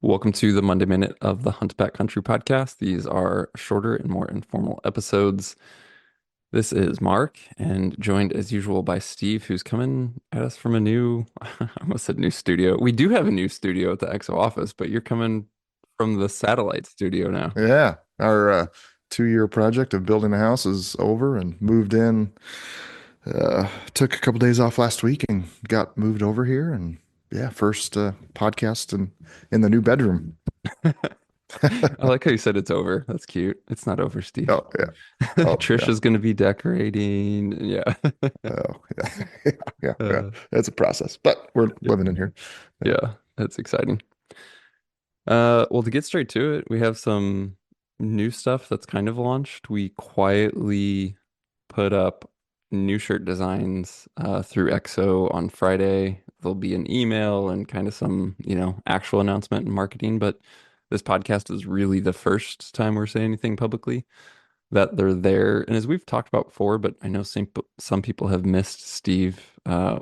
Welcome to the Monday Minute of the Hunt Backcountry podcast. These are shorter and more informal episodes. This is Mark, and joined as usual by Steve, who's coming at us from a new, I almost said new studio. We do have a new studio at the EXO office, but you're coming from the satellite studio now. Yeah, our 2-year project of building a house is over and moved in. Took a couple days off last week and got moved over here. And yeah, first podcast in the new bedroom. I like how you said it's over. That's cute. It's not over, Steve. Oh yeah, oh yeah, Trisha's going to be decorating. Yeah. oh yeah, yeah, yeah, yeah. Uh, It's a process, but we're yeah. living in here. Yeah. Yeah, that's exciting. Well, to get straight to it, we have some new stuff that's kind of launched. We quietly put up new shirt designs through EXO on Friday. There'll be an email and kind of some, actual announcement and marketing, but this podcast is really the first time we're saying anything publicly that they're there. And as we've talked about before, but I know some people have missed Steve,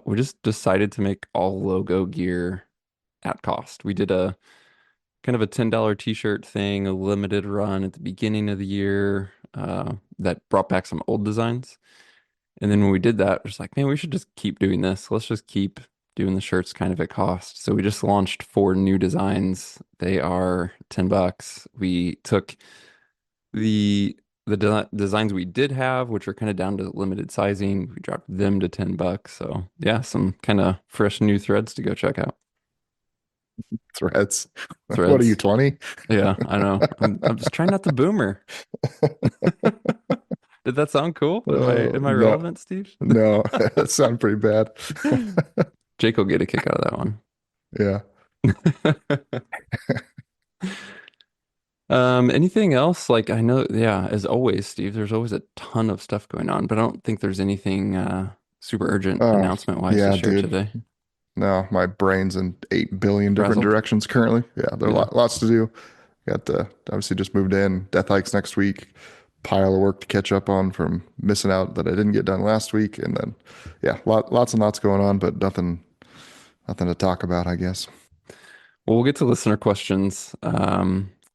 we just decided to make all logo gear at cost. We did a kind of a $10 t-shirt thing, a limited run at the beginning of the year that brought back some old designs. And then when we did that, we're just like, man, we should just keep doing this. Let's just keep doing the shirts kind of at cost. So we just launched 4 new designs. They are $10. We took the designs we did have, which are kind of down to limited sizing. We dropped them to $10. So yeah, some kind of fresh new threads to go check out. Threads. What are you, Threads. 20? Yeah, I know. I'm just trying not to boomer. Did that sound cool? Am I No, relevant, Steve? no, that sounds pretty bad. Jake will get a kick out of that one. Yeah. Anything else? Like I know, yeah, as always, Steve, there's always a ton of stuff going on, but I don't think there's anything super urgent Oh, announcement wise to yeah, share dude. today. No, my brain's in 8 billion different Frazzled? directions currently. Yeah, there are Yeah. lots to do. Got obviously just moved in, death hikes next week, pile of work to catch up on from missing out that I didn't get done last week. And then, yeah, lots and lots going on, but nothing to talk about, I guess. Well, we'll get to listener questions.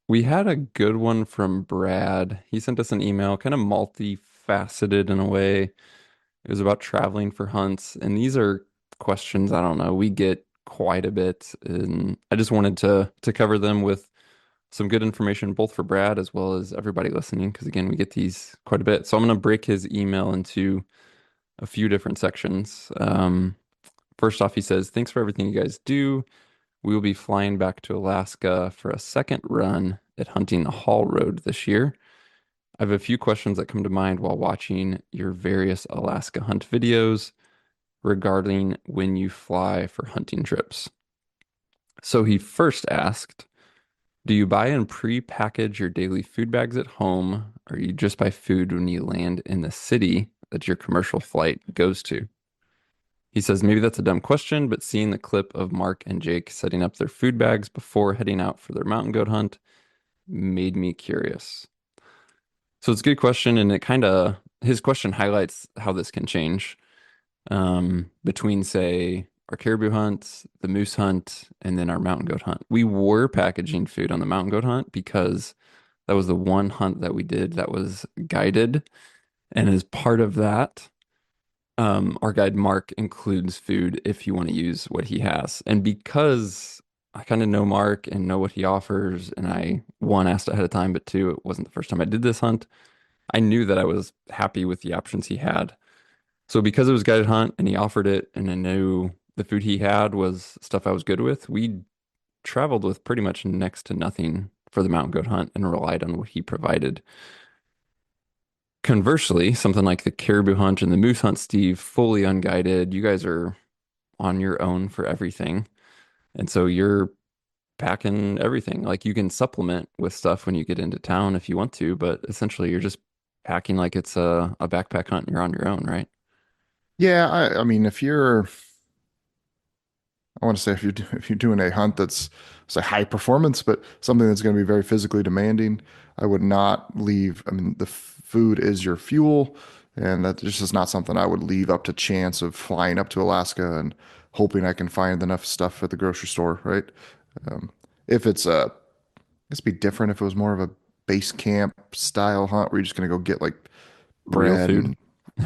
We had a good one from Brad. He sent us an email, kind of multifaceted in a way. It was about traveling for hunts, and these are questions I don't know we get quite a bit, and I just wanted to cover them with some good information, both for Brad as well as everybody listening, because again, we get these quite a bit. So I'm going to break his email into a few different sections. First off, he says, "Thanks for everything you guys do. We will be flying back to Alaska for a second run at hunting the Hall Road this year. I have a few questions that come to mind while watching your various Alaska hunt videos regarding when you fly for hunting trips." So he first asked, do you buy and pre-package your daily food bags at home, or you just buy food when you land in the city that your commercial flight goes to? He says maybe that's a dumb question, but seeing the clip of Mark and Jake setting up their food bags before heading out for their mountain goat hunt made me curious. So it's a good question, and it kind of his question highlights how this can change between, say, our caribou hunt, the moose hunt, and then our mountain goat hunt. We were packaging food on the mountain goat hunt because that was the one hunt that we did that was guided. And as part of that, our guide Mark includes food if you want to use what he has. And because I kind of know Mark and know what he offers, and I, one, asked ahead of time, but two, it wasn't the first time I did this hunt, I knew that I was happy with the options he had. So because it was guided hunt and he offered it, and I knew the food he had was stuff I was good with, we traveled with pretty much next to nothing for the mountain goat hunt and relied on what he provided. Conversely, something like the caribou hunt and the moose hunt, Steve, fully unguided, you guys are on your own for everything. And so you're packing everything. Like you can supplement with stuff when you get into town if you want to, but essentially you're just packing like it's a backpack hunt and you're on your own, right? Yeah, I mean, I want to say if you're doing a hunt that's say high performance, but something that's going to be very physically demanding, I would not leave. I mean, the food is your fuel, and that just is not something I would leave up to chance of flying up to Alaska and hoping I can find enough stuff at the grocery store, right? Um, If it's a, this be different if it was more of a base camp style hunt where you're just gonna go get like Real bread food. and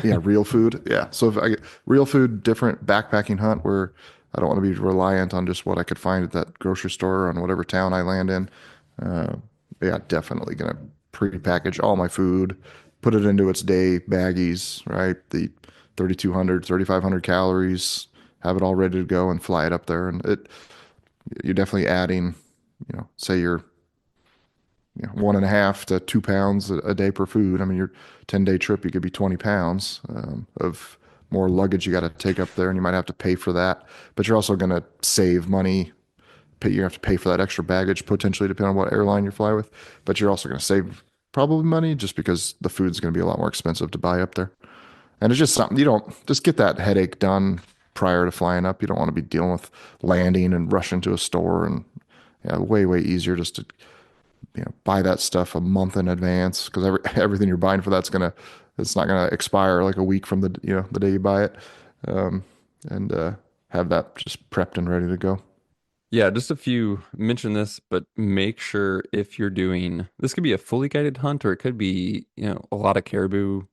yeah, real food. Yeah. So if I get real food, different backpacking hunt where I don't want to be reliant on just what I could find at that grocery store on whatever town I land in. Uh, yeah, definitely gonna pre-package all my food, put it into its day baggies, right? The 3,200, 3,500 calories, have it all ready to go and fly it up there. And you're definitely adding, say you're 1.5 to 2 pounds a day per food. I mean, your 10-day trip, you could be 20 pounds of more luggage you got to take up there, and you might have to pay for that. But you're also going to save money. You have to pay for that extra baggage potentially, depending on what airline you fly with. But you're also going to save probably money just because the food's going to be a lot more expensive to buy up there. And it's just something you don't just get that headache done prior to flying up. You don't want to be dealing with landing and rushing to a store and yeah, way easier just to buy that stuff a month in advance because everything you're buying for it's not gonna expire like a week from the day you buy it, um, and have that just prepped and ready to go. Yeah, just a few mention this, but make sure if you're doing this could be a fully guided hunt or it could be, a lot of caribou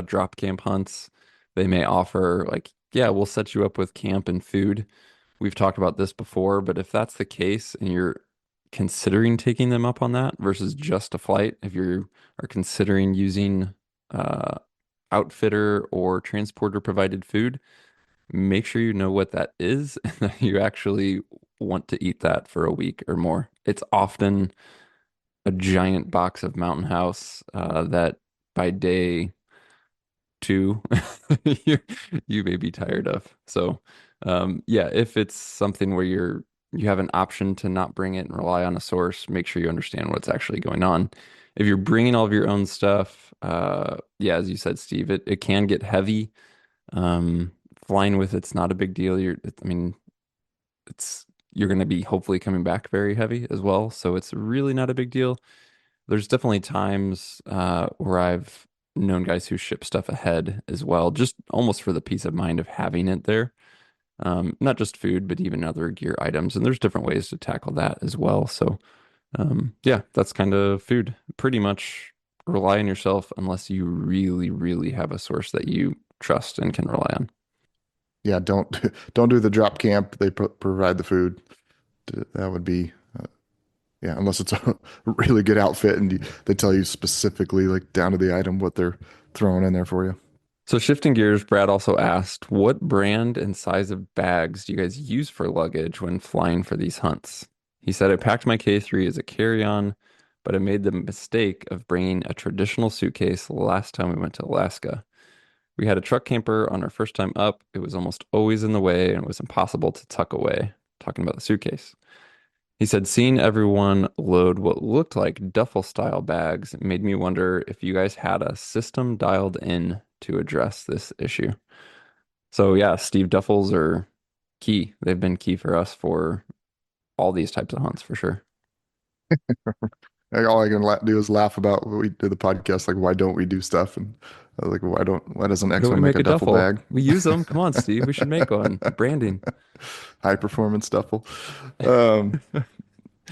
drop camp hunts. They may offer like, yeah, we'll set you up with camp and food. We've talked about this before, but if that's the case and you're considering taking them up on that versus just a flight, if you are considering using uh, outfitter or transporter provided food, make sure you know what that is and that you actually want to eat that for a week or more. It's often a giant box of Mountain House that by day two you, you may be tired of. So yeah, if it's something where you have an option to not bring it and rely on a source, make sure you understand what's actually going on. If you're bringing all of your own stuff, yeah, as you said, Steve, it can get heavy. Um, Flying with it's not a big deal. I mean, it's you're going to be hopefully coming back very heavy as well, so it's really not a big deal. There's definitely times where I've known guys who ship stuff ahead as well, just almost for the peace of mind of having it there. Not just food, but even other gear items, and there's different ways to tackle that as well. So, yeah, that's kind of food. Pretty much rely on yourself unless you really, really have a source that you trust and can rely on. Yeah, don't don't do the drop camp. They provide the food. That would be yeah, unless it's a really good outfit and they tell you specifically like down to the item what they're throwing in there for you. So shifting gears, Brad also asked, what brand and size of bags do you guys use for luggage when flying for these hunts? He said, I packed my K3 as a carry-on, but I made the mistake of bringing a traditional suitcase last time we went to Alaska. We had a truck camper on our first time up. It was almost always in the way and it was impossible to tuck away. Talking about the suitcase. He said, seeing everyone load what looked like duffel style bags made me wonder if you guys had a system dialed in to address this issue. So, yeah, Steve, duffels are key. They've been key for us for all these types of hunts for sure. Like, all I can do is laugh about what we do the podcast. Like, why don't we do stuff? And like, why doesn't Why X don't we one make make a a duffel duffel? bag? We use them. Come on, Steve. We should make one. Branding. High performance duffel. Um,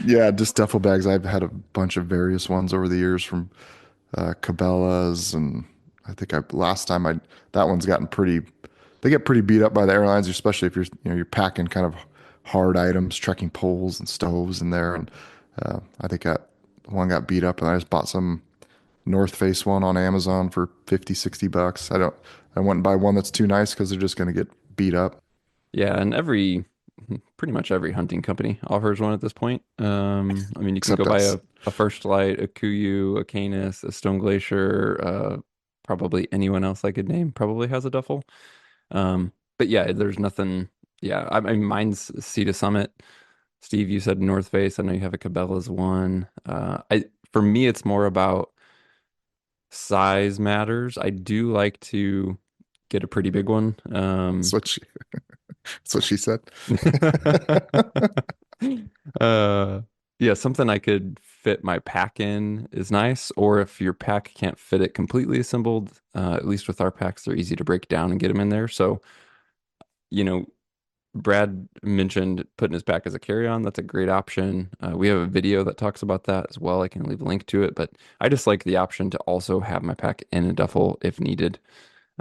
yeah, just duffel bags. I've had a bunch of various ones over the years from Cabela's, and I think last time I that one's gotten pretty. They get pretty beat up by the airlines, especially if you're packing kind of hard items, trekking poles and stoves in there. And I think one got beat up, and I just bought some North Face one on Amazon for 50, $60. I wouldn't buy one that's too nice because they're just going to get beat up. Yeah, and pretty much every hunting company offers one at this point. I mean, you can go Except buy us. a First Light, a Kuiu, a Canis, a Stone Glacier, probably anyone else I could name probably has a duffel. But yeah, there's nothing. Yeah, I mean, mine's Sea to Summit. Steve, you said North Face. I know you have a Cabela's one. For me, it's more about size matters. I do like to get a pretty big one. That's what she, that's what she said. Uh, yeah, something I could fit my pack in is nice. Or if your pack can't fit it completely assembled, at least with our packs, they're easy to break down and get them in there. So, you know, Brad mentioned putting his pack as a carry-on. That's a great option. We have a video that talks about that as well. I can leave a link to it, but I just like the option to also have my pack in a duffel if needed.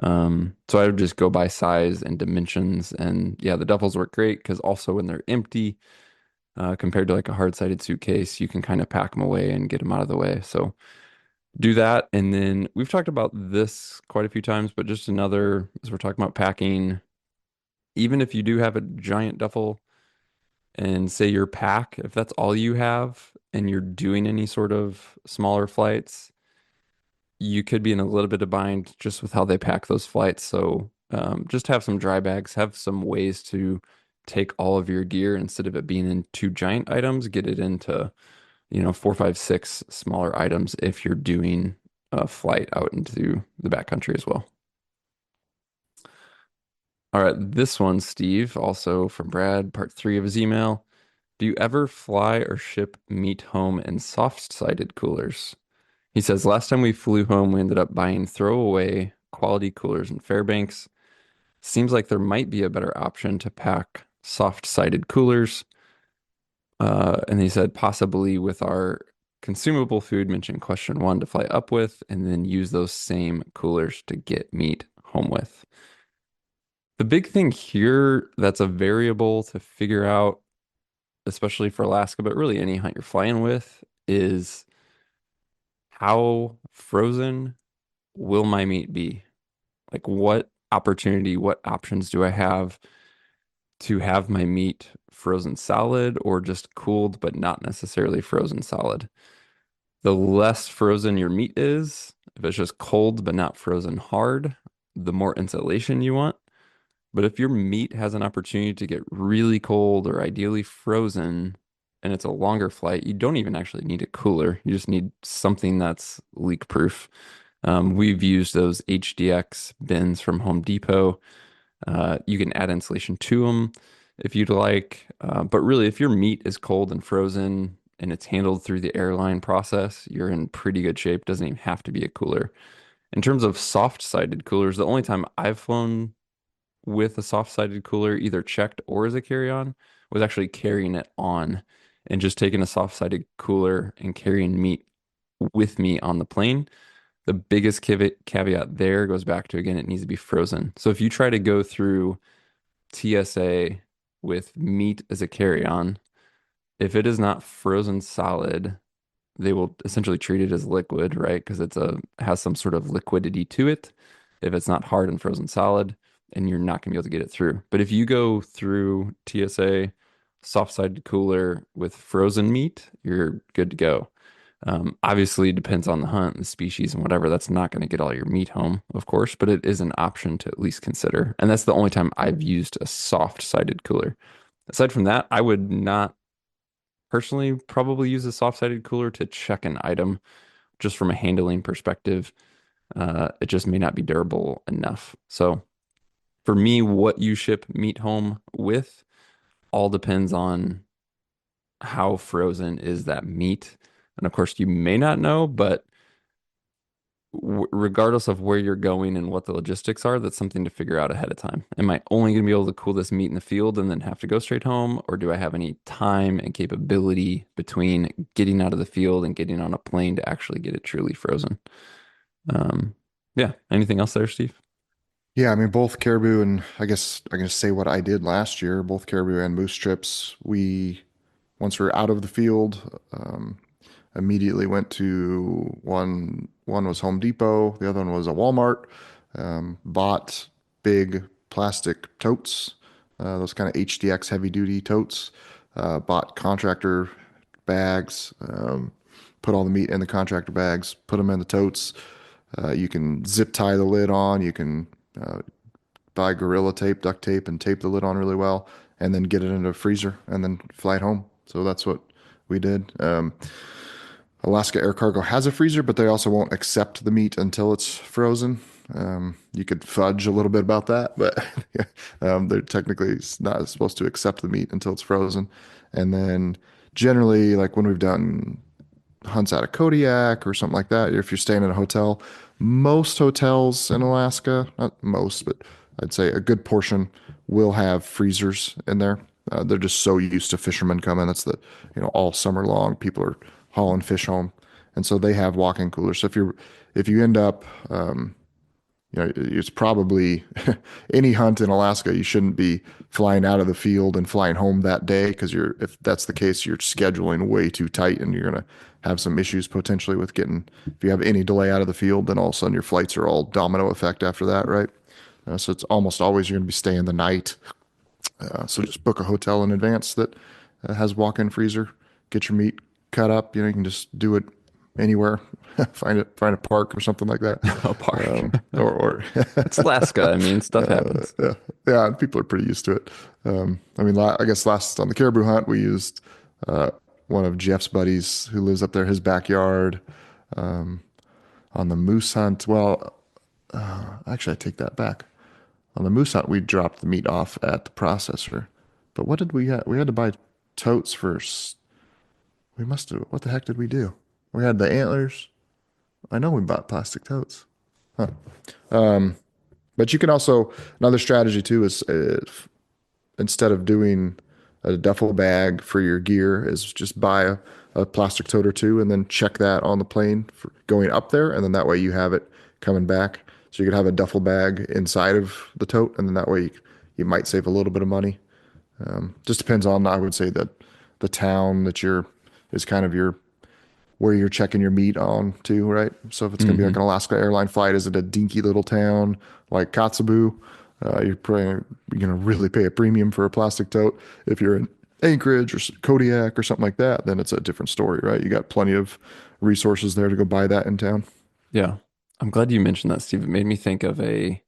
So I would just go by size and dimensions, and yeah, the duffels work great because also when they're empty, compared to like a hard-sided suitcase, you can kind of pack them away and get them out of the way. So do that, and then we've talked about this quite a few times, but just another as we're talking about packing, even if you do have a giant duffel and say your pack, if that's all you have and you're doing any sort of smaller flights, you could be in a little bit of bind just with how they pack those flights. So just have some dry bags, have some ways to take all of your gear instead of it being in two giant items, get it into, four, five, six smaller items if you're doing a flight out into the backcountry as well. All right, this one, Steve, also from Brad, part three of his email. Do you ever fly or ship meat home in soft-sided coolers? He says last time we flew home, we ended up buying throwaway quality coolers in Fairbanks. Seems like there might be a better option to pack soft-sided coolers. And he said possibly with our consumable food mentioned question one to fly up with, and then use those same coolers to get meat home with. The big thing here that's a variable to figure out, especially for Alaska, but really any hunt you're flying with, is how frozen will my meat be? Like, what opportunity, what options do I have to have my meat frozen solid or just cooled, but not necessarily frozen solid? The less frozen your meat is, if it's just cold but not frozen hard, the more insulation you want. But if your meat has an opportunity to get really cold or ideally frozen and it's a longer flight, you don't even actually need a cooler. You just need something that's leak proof. We've used those HDX bins from Home Depot. You can add insulation to them if you'd like. But really, if your meat is cold and frozen and it's handled through the airline process, you're in pretty good shape. Doesn't even have to be a cooler. In terms of soft-sided coolers, the only time I've flown with a soft-sided cooler, either checked or as a carry-on, was actually carrying it on and just taking a soft-sided cooler and carrying meat with me on the plane. The biggest caveat there goes back to, again, it needs to be frozen. So if you try to go through TSA with meat as a carry-on, if it is not frozen solid, they will essentially treat it as liquid, right? Because has some sort of liquidity to it. If it's not hard and frozen solid, and you're not gonna be able to get it through. But if you go through TSA soft-sided cooler with frozen meat, you're good to go. Obviously, it depends on the hunt and the species and whatever. That's not going to get all your meat home, of course, but it is an option to at least consider. And that's the only time I've used a soft-sided cooler. Aside from that, I would not personally probably use a soft-sided cooler to check an item just from a handling perspective. It just may not be durable enough. So for me, what you ship meat home with all depends on how frozen is that meat. And of course, you may not know, but regardless of where you're going and what the logistics are, that's something to figure out ahead of time. Am I only going to be able to cool this meat in the field and then have to go straight home? Or do I have any time and capability between getting out of the field and getting on a plane to actually get it truly frozen? Um, yeah. Anything else there, Steve? Yeah, I mean, both caribou and I guess I can just say what I did last year, both caribou and moose trips. Once we were out of the field, immediately went to one was Home Depot, the other one was a Walmart. Bought big plastic totes, those kind of HDX heavy duty totes. Bought contractor bags, put all the meat in the contractor bags, put them in the totes. You can zip tie the lid on. You can uh, buy Gorilla Tape, duct tape, and tape the lid on really well, and then get it in a freezer and then fly it home. So that's what we did. Alaska Air Cargo has a freezer, but they also won't accept the meat until it's frozen. You could fudge a little bit about that, but they're technically not supposed to accept the meat until it's frozen. And then generally, like when we've done hunts out of Kodiak or something like that, if you're staying in a hotel, most hotels in Alaska, not most, but I'd say a good portion will have freezers in there. They're just so used to fishermen coming. That's all summer long, people are hauling fish home. And so they have walk-in coolers. So if you end up, it's probably any hunt in Alaska, you shouldn't be flying out of the field and flying home that day because if that's the case, you're scheduling way too tight and you're going to have some issues potentially with getting, if you have any delay out of the field, then all of a sudden your flights are all domino effect after that, right? So it's almost always you're going to be staying the night. So just book a hotel in advance that has walk-in freezer. Get your meat cut up. You can just do it anywhere. Find a park or something like that. A park. Or It's Alaska. I mean, stuff happens. yeah, yeah. People are pretty used to it. I mean, I guess last on the caribou hunt we used uh, one of Jeff's buddies who lives up there, his backyard. Um, on the moose hunt, well, actually, I take that back. On the moose hunt, we dropped the meat off at the processor. But what did we have? We had to buy totes first. We must have. What the heck did we do? We had the antlers. I know we bought plastic totes. Huh. But you can also, another strategy too is instead of doing a duffel bag for your gear, is just buy a plastic tote or two and then check that on the plane for going up there. And then that way you have it coming back. So you could have a duffel bag inside of the tote. And then that way you might save a little bit of money. Just depends on, I would say, that the town that is kind of where you're checking your meat on too, right? So if it's going to be like Hmm. an Alaska airline flight, is it a dinky little town like Kotzebue? You're probably going to really pay a premium for a plastic tote. If you're in Anchorage or Kodiak or something like that, then it's a different story, right? You got plenty of resources there to go buy that in town. Yeah. I'm glad you mentioned that, Steve. It made me think of a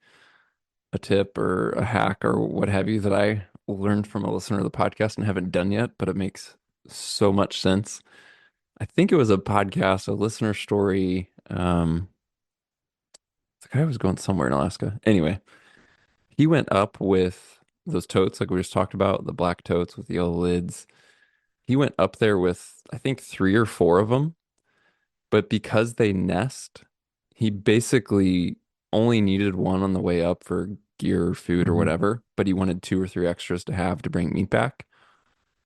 tip or a hack or what have you that I learned from a listener of the podcast and haven't done yet, but it makes so much sense. I think it was a podcast, a listener story. The guy was going somewhere in Alaska. Anyway, he went up with those totes, like we just talked about, the black totes with the yellow lids. He went up there with, I think, three or four of them. But because they nest, he basically only needed one on the way up for gear, food, or Hmm. whatever. But he wanted two or three extras to have to bring meat back.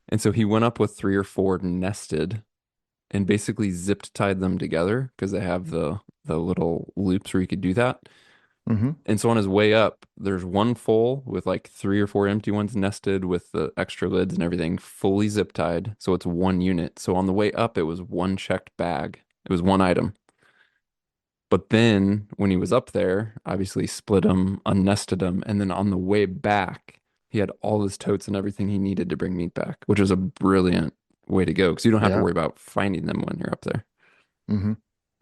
And so he went up with three or four nested and basically zipped tied them together because they have the little loops where you could do that. Hmm. And so on his way up, there's one full with like three or four empty ones nested with the extra lids and everything fully zip tied. So it's one unit. So on the way up, it was one checked bag. It was one item. But then when he was up there, obviously split them, unnested them, and then on the way back, he had all his totes and everything he needed to bring meat back, which was a brilliant way to go because you don't have to Yeah. worry about finding them when you're up there. Hmm.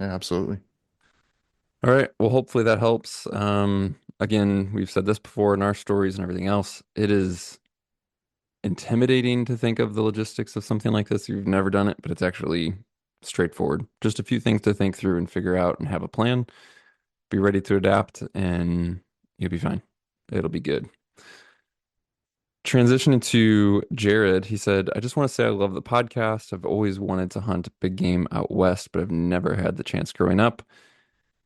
Yeah, absolutely. All right. Well, hopefully that helps. Again, we've said this before in our stories and everything else. It is intimidating to think of the logistics of something like this. You've never done it, but it's actually straightforward. Just a few things to think through and figure out and have a plan. Be ready to adapt, and you'll be fine. It'll be good. Transitioning to Jared, he said, I just want to say I love the podcast. I've always wanted to hunt big game out west, but I've never had the chance growing up.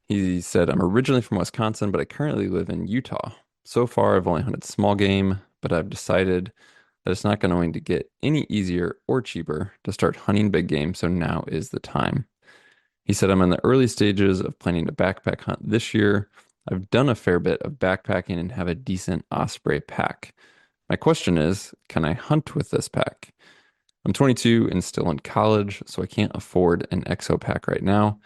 He said, I'm originally from Wisconsin, but I currently live in Utah. So far, I've only hunted small game, but I've decided that it's not going to get any easier or cheaper to start hunting big game, so now is the time. He said, I'm in the early stages of planning to backpack hunt this year. I've done a fair bit of backpacking and have a decent osprey pack. My question is, can I hunt with this pack? I'm 22 and still in college, so I can't afford an exo pack right now.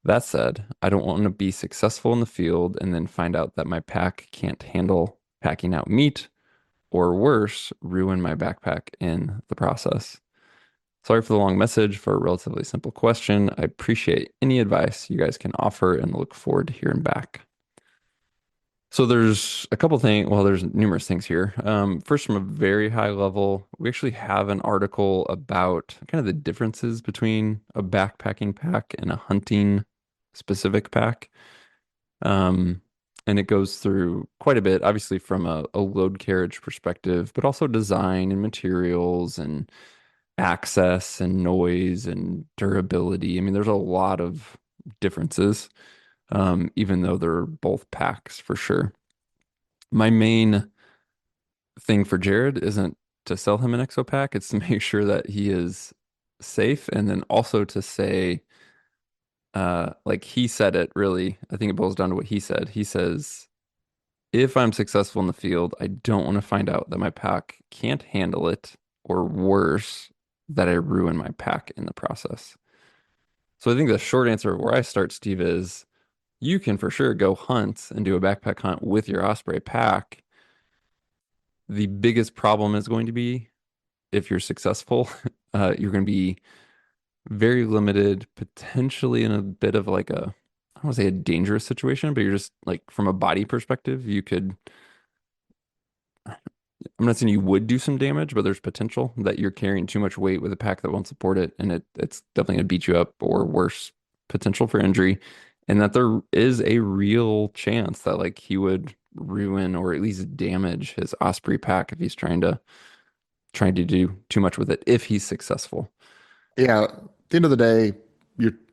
That said, I don't want to be successful in the field and then find out that my pack can't handle packing out meat, or worse, ruin my backpack in the process. Sorry for the long message for a relatively simple question. I appreciate any advice you guys can offer and look forward to hearing back. So there's a couple things, well, there's numerous things here. First, from a very high level, we actually have an article about kind of the differences between a backpacking pack and a hunting specific pack. Um, and it goes through quite a bit, obviously from a load carriage perspective, but also design and materials and access and noise and durability. I mean, there's a lot of differences, even though they're both packs for sure. My main thing for Jared isn't to sell him an exo pack, it's to make sure that he is safe and then also to say, like he said it really, I think it boils down to what he said. He says, if I'm successful in the field, I don't want to find out that my pack can't handle it, or worse, that I ruin my pack in the process. So I think the short answer of where I start, Steve, is you can for sure go hunt and do a backpack hunt with your Osprey pack. The biggest problem is going to be if you're successful, you're going to be very limited, potentially in a bit of like a, I don't want to say a dangerous situation, but you're just like from a body perspective, you could, I'm not saying you would do some damage, but there's potential that you're carrying too much weight with a pack that won't support it, and it's definitely gonna beat you up or worse, potential for injury, and that there is a real chance that like he would ruin or at least damage his Osprey pack if he's trying to do too much with it if he's successful. Yeah, at the end of the day,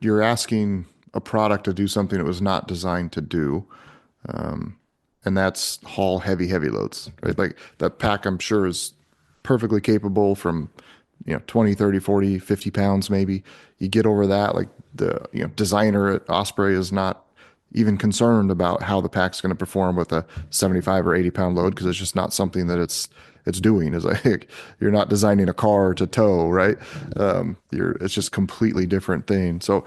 you're asking a product to do something it was not designed to do. Um, and that's haul heavy loads, right? Like that pack, I'm sure is perfectly capable from, 20, 30, 40, 50 pounds, maybe. You get over that, like the, designer at Osprey is not even concerned about how the pack's going to perform with a 75 or 80 pound load because it's just not something that it's doing. Is like you're not designing a car to tow, right? It's just completely different thing. So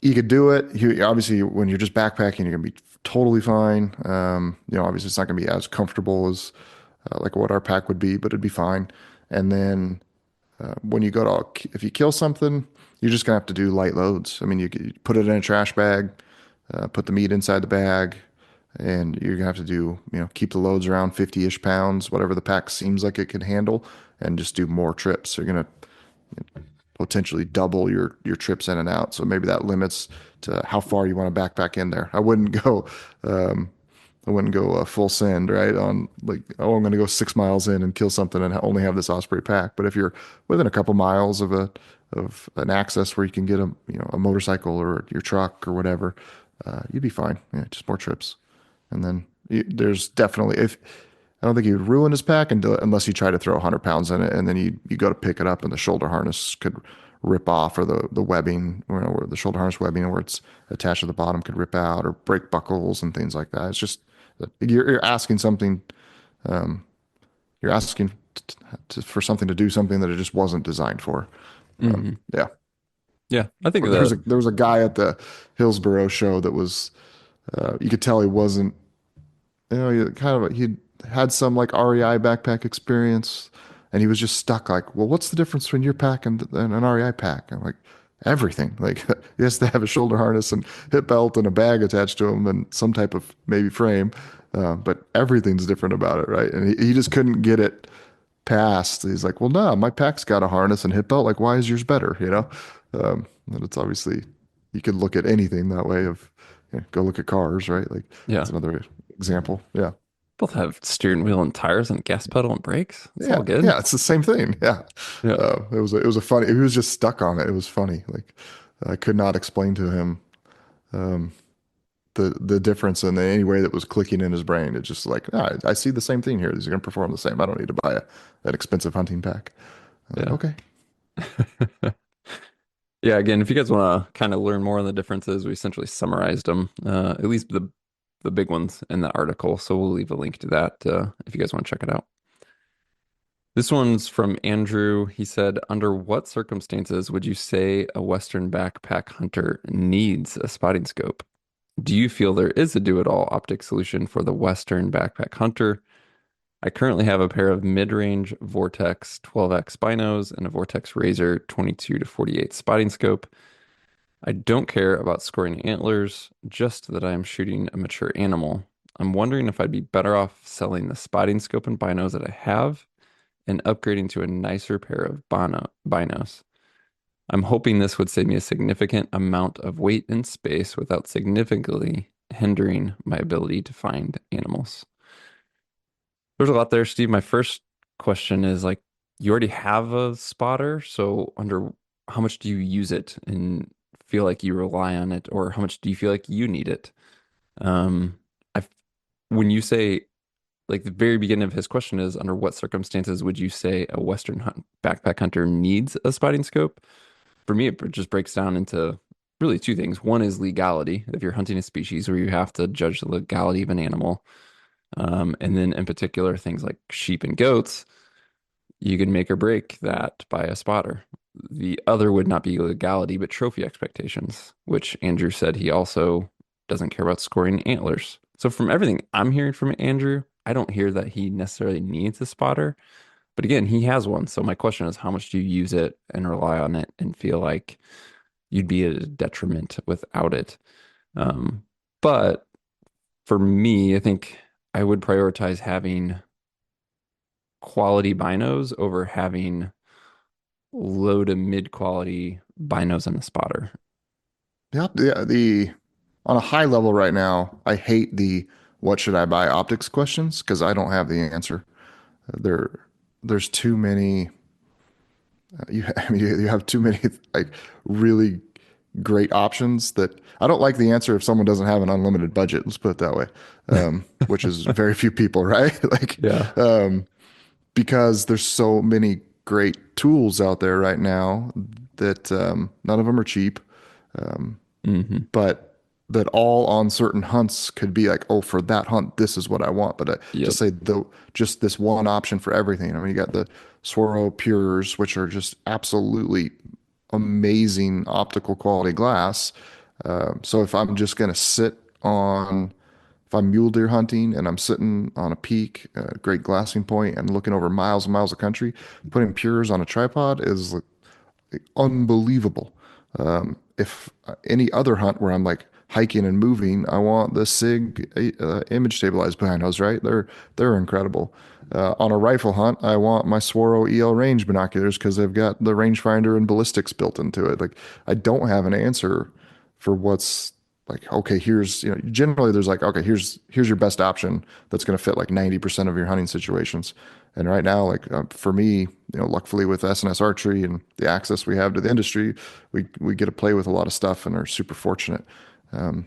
you could do it. Obviously, when you're just backpacking, you're gonna be totally fine. Obviously, it's not gonna be as comfortable as like what our pack would be, but it'd be fine. And then when you go to, if you kill something, you're just gonna have to do light loads. I mean, you put it in a trash bag, put the meat inside the bag, and you're gonna have to do, keep the loads around 50-ish pounds, whatever the pack seems like it can handle, and just do more trips. You're gonna potentially double your trips in and out. So maybe that limits to how far you want to backpack in there. Um, I wouldn't go full send, right? On like, oh, I'm going to go 6 miles in and kill something and only have this Osprey pack. But if you're within a couple miles of an access where you can get a motorcycle or your truck or whatever, you'd be fine. Yeah, just more trips. And then there's definitely if I don't think you'd ruin his pack unless you try to throw 100 pounds in it, and then you go to pick it up, and the shoulder harness could rip off, or the webbing, or the shoulder harness webbing where it's attached to the bottom could rip out, or break buckles and things like that. It's just you're asking something. Um, you're asking for something to do something that it just wasn't designed for. Hmm. Yeah, Yeah, I think there was that. a guy at the Hillsborough show that was you could tell he wasn't he kind of he had some like REI backpack experience, and he was just stuck. Like, well, what's the difference between your pack and an REI pack? I'm like, everything. Like, he has to have a shoulder harness and hip belt and a bag attached to him and some type of maybe frame, but everything's different about it, right? And he just couldn't get it past. He's like, well, no, my pack's got a harness and hip belt. Like, why is yours better? And it's obviously you could look at anything that way. Go look at cars, right? Like, Yeah, that's another example. Yeah. both have steering wheel and tires and gas pedal and brakes. It's all Yeah, good. yeah, it's the same thing. Yeah, Yeah. it was a funny. He was just stuck on it. It was funny. Like I could not explain to him um, the difference in any way that was clicking in his brain. It's just like, I see the same thing here. These are going to perform the same. I don't need to buy an expensive hunting pack. I'm like, Yeah. okay, Yeah, again, if you guys want to kind of learn more on the differences, we essentially summarized them, at least the big ones in the article. So we'll leave a link to that if you guys want to check it out. This one's from Andrew. He said, under what circumstances would you say a Western backpack hunter needs a spotting scope? Do you feel there is a do-it-all optic solution for the Western backpack hunter? I currently have a pair of mid-range Vortex 12x binos and a Vortex Razor 22 to 48 spotting scope. I don't care about scoring antlers, just that I am shooting a mature animal. I'm wondering if I'd be better off selling the spotting scope and binos that I have and upgrading to a nicer pair of binos. I'm hoping this would save me a significant amount of weight and space without significantly hindering my ability to find animals. There's a lot there, Steve. My first question is like, you already have a spotter, so under how much do you use it and feel like you rely on it, or how much do you feel like you need it? Um, I when you say like the very beginning of his question is, under what circumstances would you say a backpack hunter needs a spotting scope? For me, it just breaks down into really two things. One is legality. If you're hunting a species where you have to judge the legality of an animal, and then in particular things like sheep and goats, you can make or break that by a spotter. The other would not be legality, but trophy expectations, which Andrew said he also doesn't care about scoring antlers. So from everything I'm hearing from Andrew, I don't hear that he necessarily needs a spotter. But again, he has one. So my question is, how much do you use it and rely on it and feel like you'd be at a detriment without it? Um, but for me, I think I would prioritize having quality binos over having low to mid quality binos and a spotter. Yeah, the on a high level right now, I hate the what should I buy optics questions because I don't have the answer. There, there's too many. I mean, you have too many like really great options that I don't like the answer if someone doesn't have an unlimited budget. Let's put it that way, which is very few people, right? Like, Yeah. um, because there's so many great tools out there right now that none of them are cheap. Um, Hmm. but that all on certain hunts could be like, oh, for that hunt, this is what I want. But Yep. just say just this one option for everything. I mean, you got the Swaro Pures, which are just absolutely amazing optical quality glass. So if I'm just going to sit on, if I'm mule deer hunting and I'm sitting on a peak, a great glassing point, and looking over miles and miles of country, putting Pures on a tripod is like unbelievable. If any other hunt where I'm like hiking and moving, I want the SIG image stabilized binos, right? They're incredible. On a rifle hunt, I want my Swaro EL range binoculars because they've got the rangefinder and ballistics built into it. Like I don't have an answer for what's like, okay, here's, generally there's like, okay, here's your best option that's going to fit like 90% of your hunting situations. And right now, like for me, luckily with SNS archery and the access we have to the industry, we get to play with a lot of stuff and are super fortunate. Um,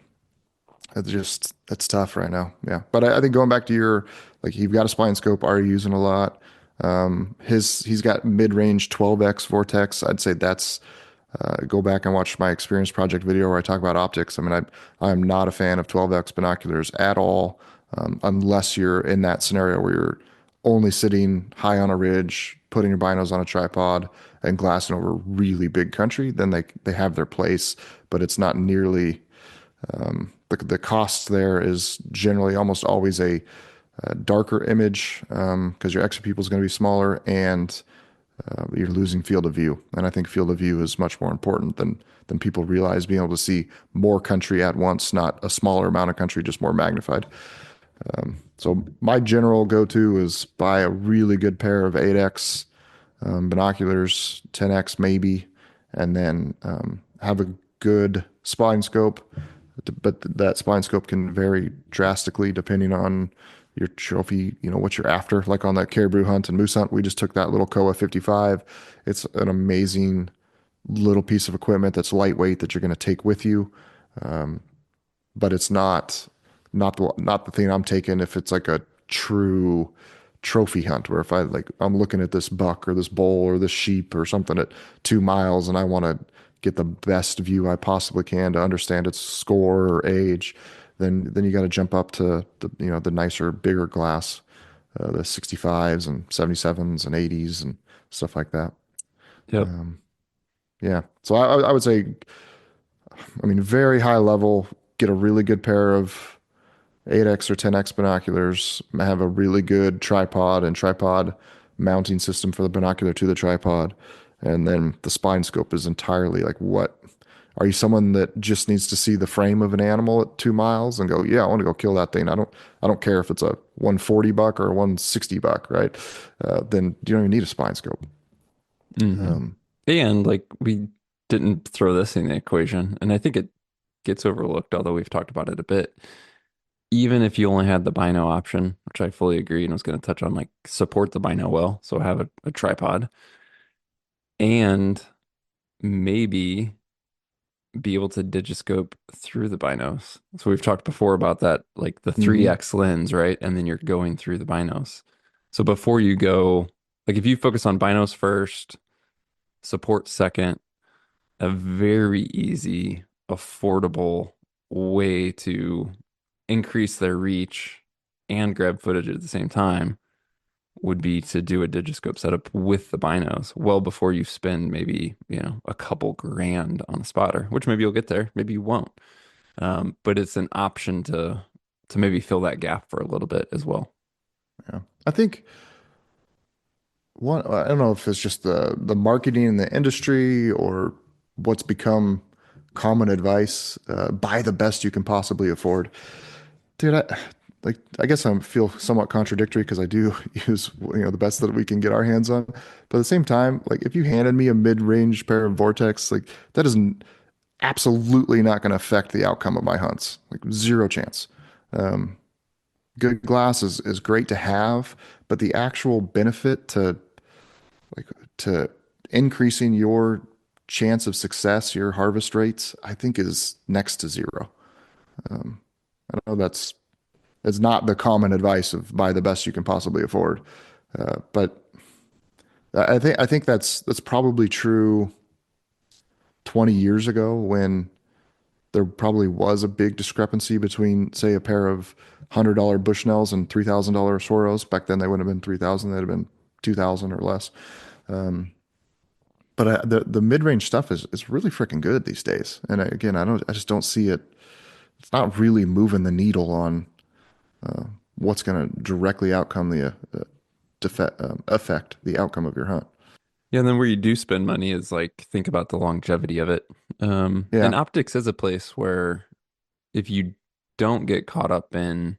it's tough right now. Yeah, but I think going back to your like you've got a spine scope. Are you using a lot? He's got mid-range 12x Vortex. I'd say that's go back and watch my experience project video where I talk about optics. I mean, I'm not a fan of 12x binoculars at all, unless you're in that scenario where you're only sitting high on a ridge, putting your binos on a tripod and glassing over really big country. Then they have their place, but it's not nearly the cost there is generally almost always a darker image because your exit pupil is going to be smaller and you're losing field of view. And I think field of view is much more important than people realize. Being able to see more country at once, not a smaller amount of country, just more magnified. So my general go-to is buy a really good pair of 8x binoculars, 10x maybe, and then have a good spotting scope. But that spotting scope can vary drastically depending on your trophy, what you're after. Like on that caribou hunt and moose hunt, we just took that little Koa 55. It's an amazing little piece of equipment that's lightweight that you're going to take with you, but it's not the thing I'm taking if it's like a true trophy hunt where if I'm looking at this buck or this bull or this sheep or something at 2 miles and I want to get the best view I possibly can to understand its score or age, then you got to jump up to the nicer, bigger glass, the 65s and 77s and 80s and stuff like that. Yep. Um, yeah, so I would say, I mean, very high level, get a really good pair of 8x or 10x binoculars, have a really good tripod and tripod mounting system for the binocular to the tripod. And then the spine scope is entirely like what are you someone that just needs to see the frame of an animal at 2 miles and go, yeah, I want to go kill that thing. I don't care if it's a 140 buck or a 160 buck, right? Then you don't even need a spine scope. Hmm. Um, And like we didn't throw this in the equation, and I think it gets overlooked, although we've talked about it a bit. Even if you only had the bino option, which I fully agree and was going to touch on, like support the bino well, so have a tripod and maybe be able to digiscope through the binos. So we've talked before about that, like the Hmm. 3x lens, right? And then you're going through the binos. So before you go, like if you focus on binos first, support second, a very easy, affordable way to increase their reach and grab footage at the same time would be to do a digiscope setup with the binos well before you spend maybe, a couple grand on a spotter, which maybe you'll get there, maybe you won't. But it's an option to maybe fill that gap for a little bit as well. Yeah. I think I don't know if it's just the marketing in the industry or what's become common advice, buy the best you can possibly afford. Dude, I guess I feel somewhat contradictory because I do use, the best that we can get our hands on. But at the same time, like if you handed me a mid-range pair of Vortex, like that is absolutely not going to affect the outcome of my hunts. Like zero chance. Good glass is great to have, but the actual benefit like to increasing your chance of success, your harvest rates, I think is next to zero. I know it's not the common advice of buy the best you can possibly afford, but I think that's probably true 20 years ago when there probably was a big discrepancy between, say, a pair of $100 Bushnells and $3,000 Soros. Back then, they wouldn't have been 3,000; they'd have been 2,000 or less. But the mid range stuff is really freaking good these days. And again, I just don't see it. It's not really moving the needle on what's going to directly outcome the affect the outcome of your hunt. Yeah, and then where you do spend money is like think about the longevity of it. And Yeah, optics is a place where if you don't get caught up in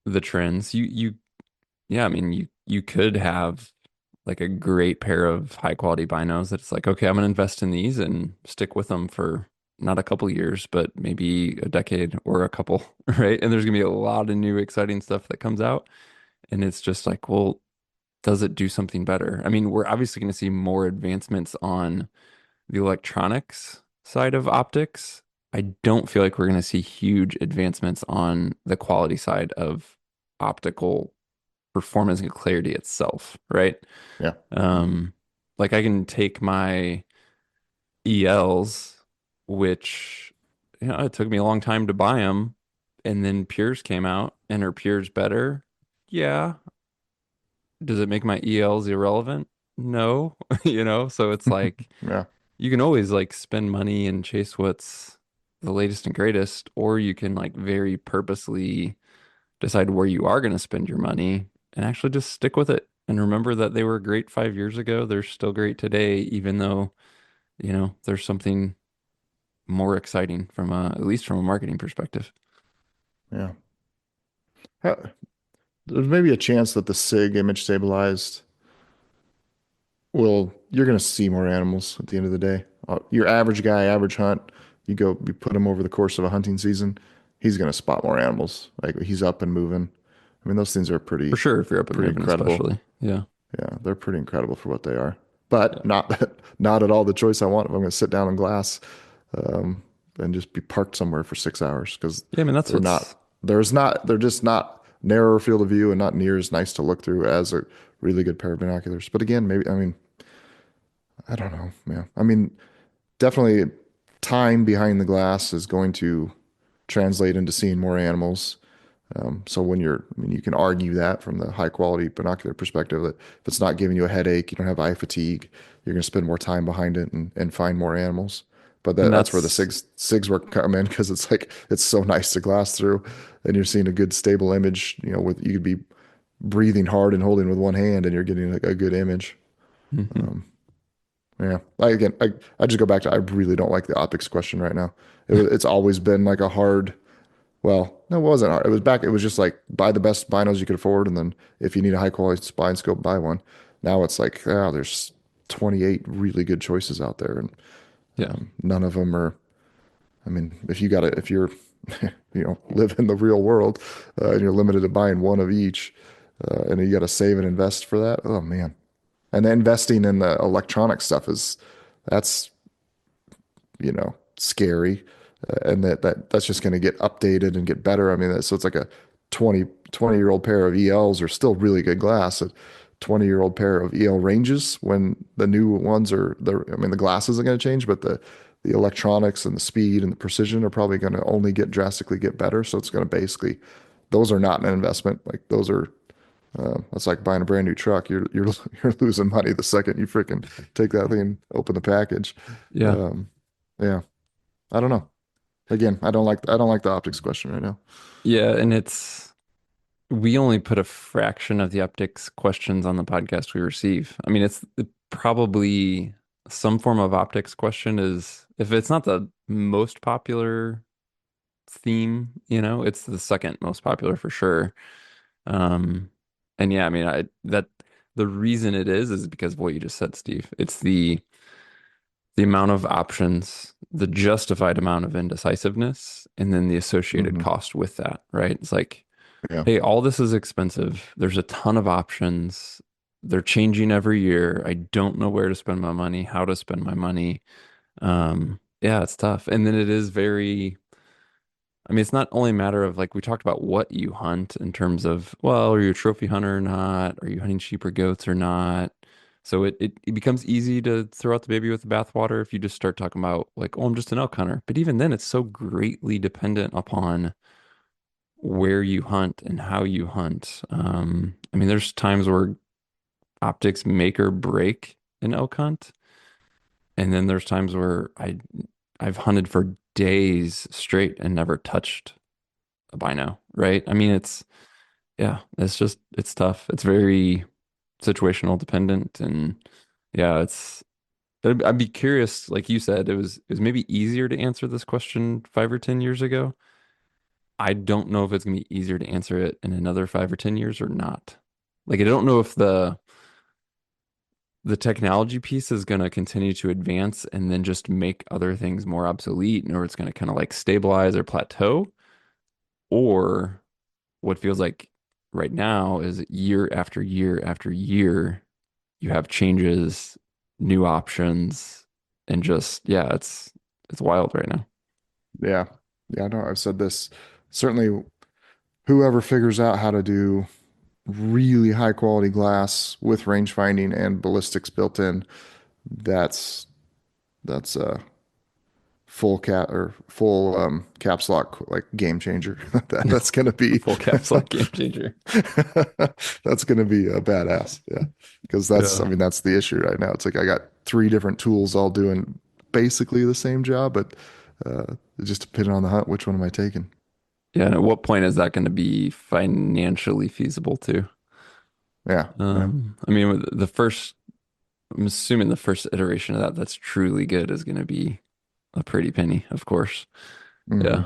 the trends, yeah, I mean you could have like a great pair of high quality binos that it's like, okay, I'm gonna invest in these and stick with them for not a couple years, but maybe a decade or a couple, right? And there's gonna be a lot of new exciting stuff that comes out. And it's just like, well, does it do something better? I mean, we're obviously gonna see more advancements on the electronics side of optics. I don't feel like we're gonna see huge advancements on the quality side of optical performance and clarity itself, right? yeah. Um, like I can take my ELs, which it took me a long time to buy them, and then Pures came out, and are Pures better? Yeah. Does it make my ELs irrelevant? No. So it's like Yeah, you can always like spend money and chase what's the latest and greatest, or you can like very purposely decide where you are going to spend your money and actually just stick with it. And remember that they were great 5 years ago. They're still great today, even though, there's something more exciting at least from a marketing perspective. yeah. There's maybe a chance that the SIG image stabilized you're going to see more animals at the end of the day. Your average guy, average hunt, you put him over the course of a hunting season, he's going to spot more animals. Like he's up and moving. I mean, those things are For sure, if you're up and pretty moving, incredible. especially. Yeah. Yeah, they're pretty incredible for what they are. Yeah. But not at all the choice I want if I'm going to sit down in glass um, and just be parked somewhere for 6 hours because Yeah, I mean, that's they're what's, not, they're just not narrower field of view and not near as nice to look through as a really good pair of binoculars. But again, maybe, I mean, I don't know, man. I mean, definitely time behind the glass is going to translate into seeing more animals. So I mean, you can argue that from the high quality binocular perspective that if it's not giving you a headache, you don't have eye fatigue, you're going to spend more time behind it and find more animals. But and that's where the that's, SIGs work come in because it's like it's so nice to glass through, and you're seeing a good stable image. With you could be breathing hard and holding with one hand, and you're getting a good image. mhm. Yeah. I just go back to I really don't like the optics question right now. It's always been like a hard. Well, no, it wasn't hard. It was just like buy the best binos you could afford, and then if you need a high quality spine scope, buy one. Now it's like, there's 28 really good choices out there, and Yeah. none of them are. I mean, if you're, live in the real world, and you're limited to buying one of each, and you got to save and invest for that. Oh man. And then investing in the electronic stuff that's scary, and that's just going to get updated and get better. I mean, so it's like a 20-year-old pair of ELs are still really good glass. A 20-year-old pair of EL ranges when the new ones I mean, the glass isn't going to change, but the electronics and the speed and the precision are probably going to only get drastically get better. So it's going to basically, those are not an investment. Like those are, that's like buying a brand new truck. You're losing money the second you freaking take that thing and open the package. Yeah. Um, yeah, I don't know. Again, I don't like the optics question right now. Yeah, and we only put a fraction of the optics questions on the podcast we receive. I mean, it's probably some form of optics question is if it's not the most popular theme, it's the second most popular for sure. Um, and yeah, I mean, the reason it is because of what you just said, Steve. It's the amount of options, the justified amount of indecisiveness, and then the associated Hmm. cost with that, right? It's like, Yeah, hey, all this is expensive. There's a ton of options. They're changing every year. I don't know where to spend my money, how to spend my money. Yeah, it's tough. And then it is very, I mean, it's not only a matter of like we talked about what you hunt in terms of, well, are you a trophy hunter or not? Are you hunting sheep or goats or not? So it becomes easy to throw out the baby with the bathwater if you just start talking about like, oh, I'm just an elk hunter. But even then, it's so greatly dependent upon where you hunt and how you hunt. I mean, there's times where optics make or break an elk hunt, and then there's times where I've hunted for days straight and never touched a bino, right? I mean, yeah, it's tough. It's very situational dependent, and yeah, I'd be curious, like you said, it was maybe easier to answer this question 5 or 10 years ago. I don't know if it's gonna be easier to answer it in another 5 or 10 years or not. Like I don't know if the technology piece is gonna continue to advance and then just make other things more obsolete, or it's gonna kind of like stabilize or plateau, or what feels like right now is year after year after year, you have changes, new options, and just yeah, it's wild right now. yeah, yeah. I know I've said this. Certainly, whoever figures out how to do really high quality glass with range finding and ballistics built in, that's that's a full cap or full caps lock like game changer. That's gonna be Full caps lock game changer. that's gonna be a badass. Yeah, because I Yeah. mean that's the issue right now. It's like I got three different tools all doing basically the same job, but it just depending on the hunt, which one am I taking? Yeah, and at what point is that going to be financially feasible too? Yeah, yeah. I mean, I'm assuming the first iteration of that's truly good is going to be a pretty penny, of course. Yeah. Hmm.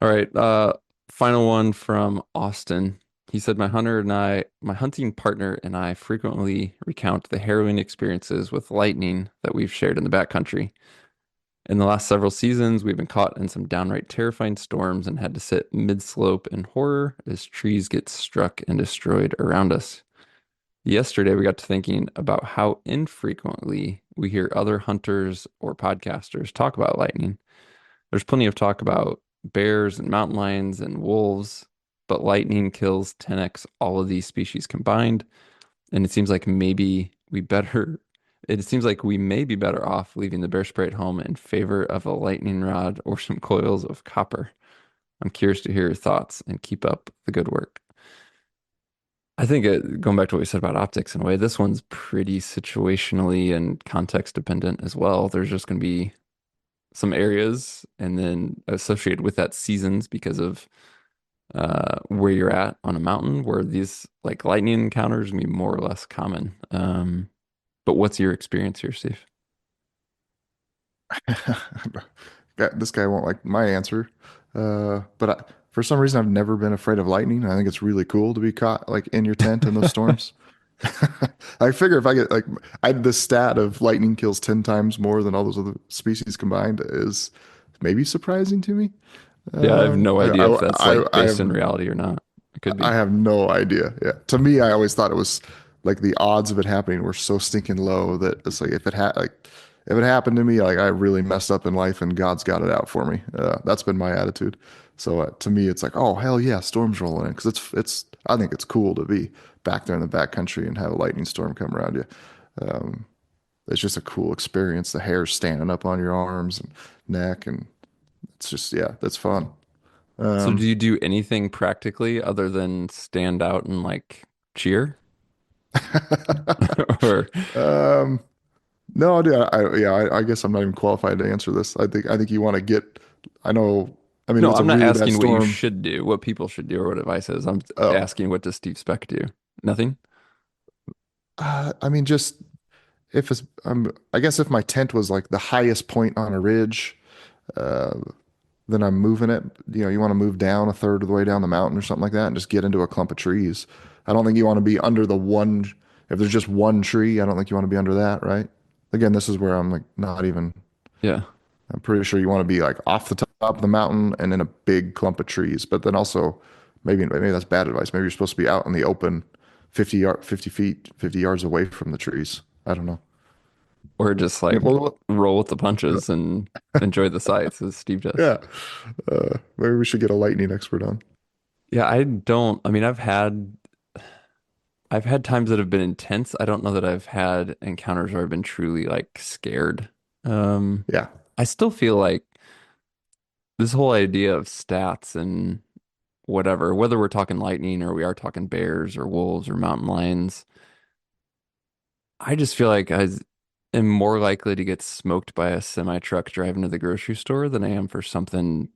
All right. Final one from Austin. He said, my hunting partner and I frequently recount the harrowing experiences with lightning that we've shared in the backcountry. In the last several seasons, we've been caught in some downright terrifying storms and had to sit mid-slope in horror as trees get struck and destroyed around us. Yesterday, we got to thinking about how infrequently we hear other hunters or podcasters talk about lightning. There's plenty of talk about bears and mountain lions and wolves, but lightning kills 10x all of these species combined, and it seems like we may be better off leaving the bear spray at home in favor of a lightning rod or some coils of copper. I'm curious to hear your thoughts and keep up the good work. I think going back to what we said about optics in a way, this one's pretty situationally and context dependent as well. There's just going to be some areas and then associated with that seasons because of where you're at on a mountain where these like lightning encounters can be more or less common. But what's your experience here, Steve? This guy won't like my answer. But for some reason, I've never been afraid of lightning. I think it's really cool to be caught like in your tent in those storms. I figure if I get like the stat of lightning kills 10 times more than all those other species combined is maybe surprising to me. Yeah, I have no I, idea if I, that's I, like I based have in reality or not. It could I be. have no idea. Yeah. To me, I always thought it was like the odds of it happening were so stinking low that it's like if it had like if it happened to me, like I really messed up in life and God's got it out for me. That's been my attitude. So to me, it's like, oh hell yeah, storms rolling in because I think it's cool to be back there in the backcountry and have a lightning storm come around you. Um, it's just a cool experience. The hair standing up on your arms and neck, and it's just yeah, that's fun. So do Um, you do anything practically other than stand out and like cheer? Or um, no, dude, yeah, I guess I'm not even qualified to answer this. I think you want to get. I know. I mean, if no, it's a I'm not really bad asking what you storm, should do, what people should do, or what advice is. I'm oh, asking what does Steve Speck do? Nothing? I mean, just if it's, I guess if my tent was like the highest point on a ridge, uh, then I'm moving it. You know, you want to move down a third of the way down the mountain or something like that and just get into a clump of trees. I don't think you want to be under the one, if there's just one tree, I don't think you want to be under that, right? Again, this is where I'm like not even, Yeah. I'm pretty sure you want to be like off the top of the mountain and in a big clump of trees. But then also, maybe that's bad advice. Maybe you're supposed to be out in the open, 50 feet, 50 yards away from the trees. I don't know. Or just Yeah, like well, roll with the punches and enjoy the sights as Steve does. yeah. Maybe we should get a lightning expert on. Yeah, I don't, I mean, I've had times that have been intense. I don't know that I've had encounters where I've been truly like scared. Um, Yeah. I still feel like this whole idea of stats and whatever, whether we're talking lightning or we are talking bears or wolves or mountain lions, I just feel like am more likely to get smoked by a semi truck driving to the grocery store than I am for something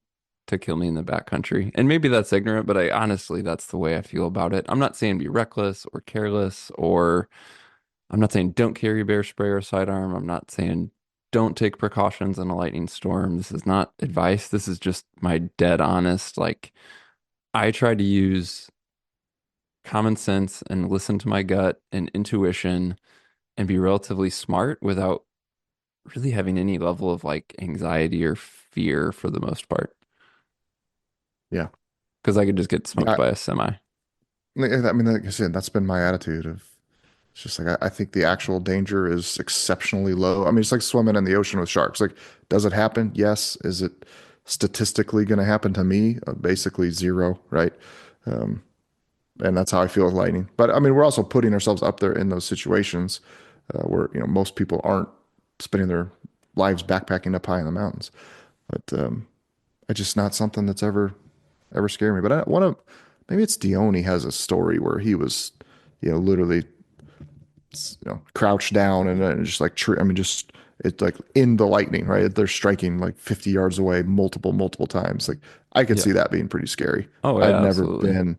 to kill me in the backcountry. And maybe that's ignorant, but I honestly, that's the way I feel about it. I'm not saying be reckless or careless, or I'm not saying don't carry bear spray or sidearm. I'm not saying don't take precautions in a lightning storm. This is not advice. This is just my dead honest, like, I try to use common sense and listen to my gut and intuition and be relatively smart without really having any level of like anxiety or fear for the most part. Yeah. Because I could just get smoked Yeah. by a semi. I mean, like I said, that's been my attitude of it's just like I think the actual danger is exceptionally low. I mean, it's like swimming in the ocean with sharks. Like, does it happen? Yes. Is it statistically going to happen to me? Basically zero, right? Um, and that's how I feel with lightning. But I mean, we're also putting ourselves up there in those situations where most people aren't spending their lives backpacking up high in the mountains. But it's just not something that's ever scared me. But I want to maybe it's Dione has a story where he was literally crouched down and just like I mean just it's like in the lightning, right? They're striking like 50 yards away multiple times. Like I could Yeah. see that being pretty scary. Oh I've yeah, never absolutely. been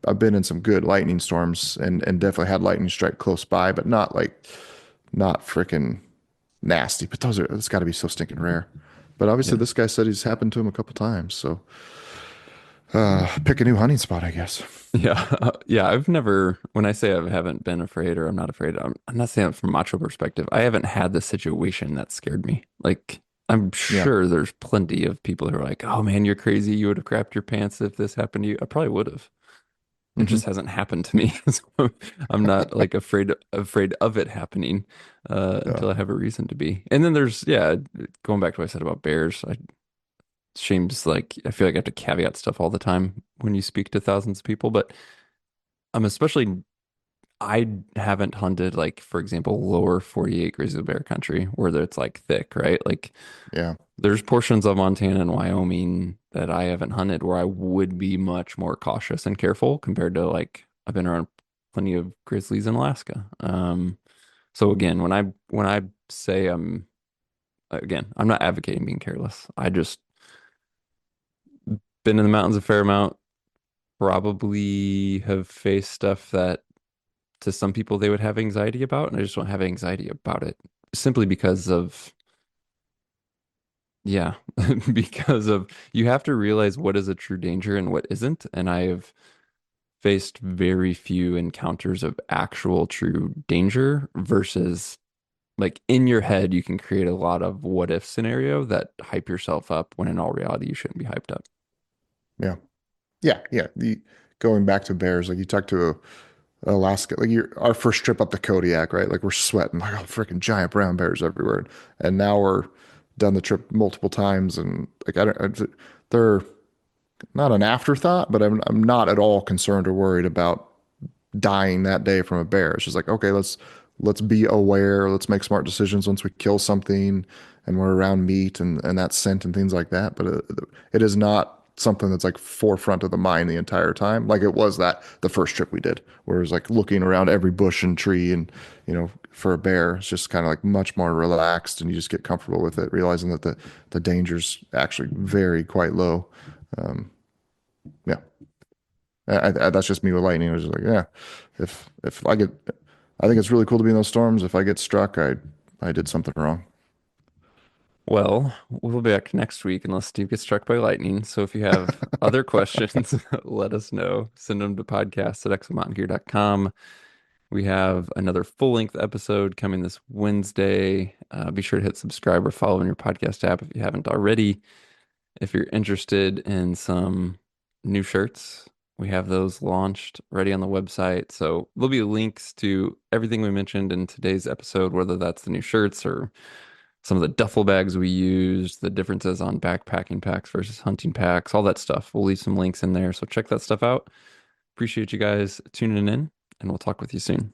I've been in some good lightning storms and definitely had lightning strike close by, but not freaking nasty. But it's got to be so stinking rare. But obviously, Yeah. this guy said he's happened to him a couple times. So pick a new hunting spot, I guess. Yeah. Yeah. I've never, when I say I haven't been afraid or I'm not afraid, I'm not saying it from a macho perspective. I haven't had the situation that scared me. Like, I'm Yeah. sure there's plenty of people who are like, oh man, you're crazy. You would have crapped your pants if this happened to you. I probably would have. It just Hmm. hasn't happened to me. So I'm not like afraid of it happening Yeah. until I have a reason to be. And then there's yeah, going back to what I said about bears. Shame's like I feel like I have to caveat stuff all the time when you speak to thousands of people, but I'm especially I haven't hunted like for example lower 48 grizzly bear country where it's like thick, right? Like Yeah. there's portions of Montana and Wyoming that I haven't hunted where I would be much more cautious and careful compared to like I've been around plenty of grizzlies in Alaska. So again, when I say I'm not advocating being careless. I just been in the mountains a fair amount, probably have faced stuff that to some people they would have anxiety about, and I just don't have anxiety about it simply because of yeah, because of you have to realize what is a true danger and what isn't. And I have faced very few encounters of actual true danger versus like in your head, you can create a lot of what if scenario that hype yourself up when in all reality, you shouldn't be hyped up. Yeah. Yeah. Yeah. The going back to bears, like you talk to Alaska, like our first trip up the Kodiak, right? Like we're sweating like, oh, freaking giant brown bears everywhere. And now we're done the trip multiple times. And like, they're not an afterthought, but I'm not at all concerned or worried about dying that day from a bear. It's just like, okay, let's be aware, let's make smart decisions once we kill something and we're around meat and that scent and things like that. But it is not something that's like forefront of the mind the entire time, like it was that the first trip we did, where it was like looking around every bush and tree and for a bear, it's just kind of like much more relaxed and you just get comfortable with it, realizing that the danger's actually very quite low. Um, yeah. That's just me with lightning. I was just like, yeah, if I get, I think it's really cool to be in those storms. If I get struck, I did something wrong. Well, we'll be back next week unless Steve gets struck by lightning. So if you have other questions, let us know. Send them to podcast@exomountaingear.com. We have another full-length episode coming this Wednesday. Be sure to hit subscribe or follow in your podcast app if you haven't already. If you're interested in some new shirts, we have those launched ready on the website. So there'll be links to everything we mentioned in today's episode, whether that's the new shirts or some of the duffel bags we used, the differences on backpacking packs versus hunting packs, all that stuff. We'll leave some links in there. So check that stuff out. Appreciate you guys tuning in, and we'll talk with you soon.